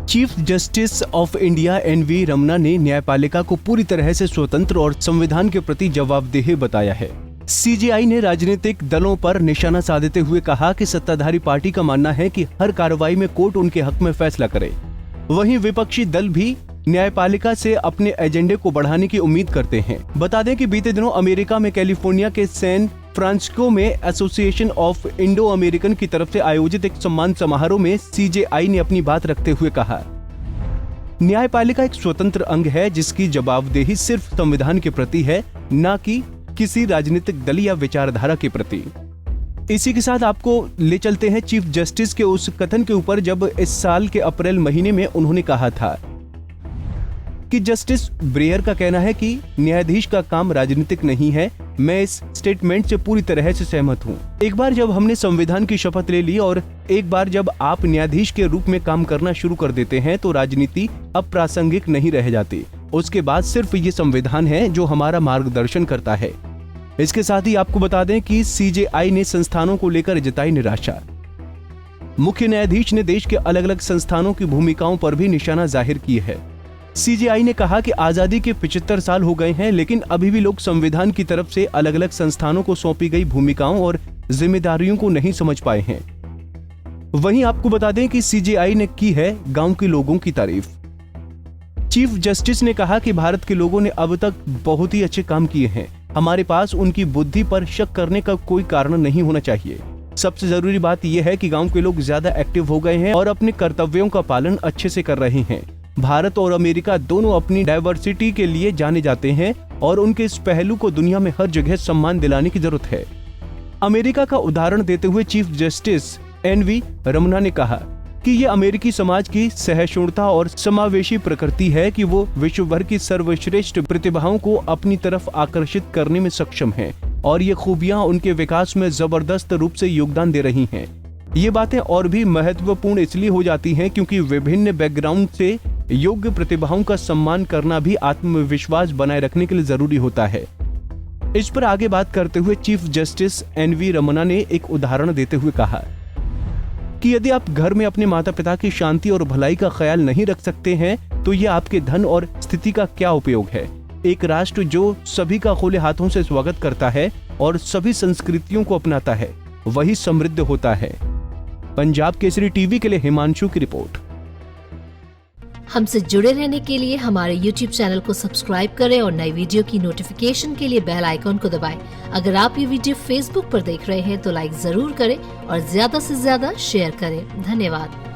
Chief justice of India NV Ramana ने न्यायपालिका को पूरी तरह से स्वतंत्र और संविधान के प्रति जवाबदेह बताया है। सीजेआई ने राजनीतिक दलों पर निशाना साधते हुए कहा कि सत्ताधारी पार्टी का मानना है कि हर कार्रवाई में कोर्ट उनके हक में फैसला करे। वहीं विपक्षी दल भी न्यायपालिका से अपने एजेंडे को बढ़ाने की उम्मीद करते हैं। बता दें कि बीते दिनों अमेरिका में कैलिफोर्निया के सैन फ्रांसिस्को में एसोसिएशन ऑफ इंडो अमेरिकन की तरफ से आयोजित एक सम्मान समारोह में सीजेआई ने अपनी बात रखते हुए कहा, न्यायपालिका एक स्वतंत्र अंग है जिसकी जवाबदेही सिर्फ संविधान के प्रति है, न कि किसी राजनीतिक दल या विचारधारा के प्रति। इसी के साथ आपको ले चलते हैं चीफ जस्टिस के उस कथन के ऊपर जब इस साल के अप्रैल महीने में उन्होंने कहा था कि जस्टिस ब्रेयर का कहना है कि न्यायाधीश का काम राजनीतिक नहीं है। मैं इस स्टेटमेंट से पूरी तरह से सहमत हूँ। एक बार जब हमने संविधान की शपथ ले ली और एक बार जब आप न्यायाधीश के रूप में काम करना शुरू कर देते हैं तो राजनीति अब प्रासंगिक नहीं रह जाती। उसके बाद सिर्फ ये संविधान है जो हमारा मार्गदर्शन करता है। इसके साथ ही आपको बता दें कि सीजेआई ने संस्थानों को लेकर जताई निराशा। मुख्य न्यायाधीश ने देश के अलग अलग संस्थानों की भूमिकाओं पर भी निशाना जाहिर की है। सीजेआई ने कहा कि आजादी के 75 साल हो गए हैं, लेकिन अभी भी लोग संविधान की तरफ से अलग अलग संस्थानों को सौंपी गई भूमिकाओं और जिम्मेदारियों को नहीं समझ पाए हैं। वहीं आपको बता दें कि सीजेआई ने की है गांव के लोगों की तारीफ। चीफ जस्टिस ने कहा कि भारत के लोगों ने अब तक बहुत ही अच्छे काम किए हैं। हमारे पास उनकी बुद्धि पर शक करने का कोई कारण नहीं होना चाहिए। सबसे जरूरी बात यह है कि गांव के लोग ज्यादा एक्टिव हो गए हैं और अपने कर्तव्यों का पालन अच्छे से कर रहे हैं। भारत और अमेरिका दोनों अपनी डाइवर्सिटी के लिए जाने जाते हैं और उनके इस पहलू को दुनिया में हर जगह सम्मान दिलाने की जरूरत है। अमेरिका का उदाहरण देते हुए चीफ जस्टिस एनवी रमना ने कहा कि ये अमेरिकी समाज की सहिष्णुता और समावेशी प्रकृति है कि वो विश्व भर की सर्वश्रेष्ठ प्रतिभाओं को अपनी तरफ आकर्षित करने में सक्षम है और ये खूबियां उनके विकास में जबरदस्त रूप से योगदान दे रही हैं। ये बातें और भी महत्वपूर्ण इसलिए हो जाती हैं क्योंकि विभिन्न बैकग्राउंड से योग्य प्रतिभाओं का सम्मान करना भी आत्मविश्वास बनाए रखने के लिए जरूरी होता है। इस पर आगे बात करते हुए चीफ जस्टिस एनवी रमना ने एक उदाहरण देते हुए कहा कि यदि आप घर में अपने माता पिता की शांति और भलाई का ख्याल नहीं रख सकते हैं तो ये आपके धन और स्थिति का क्या उपयोग है। एक राष्ट्र जो सभी का खुले हाथों से स्वागत करता है और सभी संस्कृतियों को अपनाता है वही समृद्ध होता है। पंजाब केसरी टीवी के लिए हिमांशु की रिपोर्ट। हमसे जुड़े रहने के लिए हमारे YouTube चैनल को सब्सक्राइब करें और नई वीडियो की नोटिफिकेशन के लिए बेल आइकॉन को दबाएं। अगर आप ये वीडियो Facebook पर देख रहे हैं तो लाइक जरूर करें और ज्यादा से ज्यादा शेयर करें। धन्यवाद।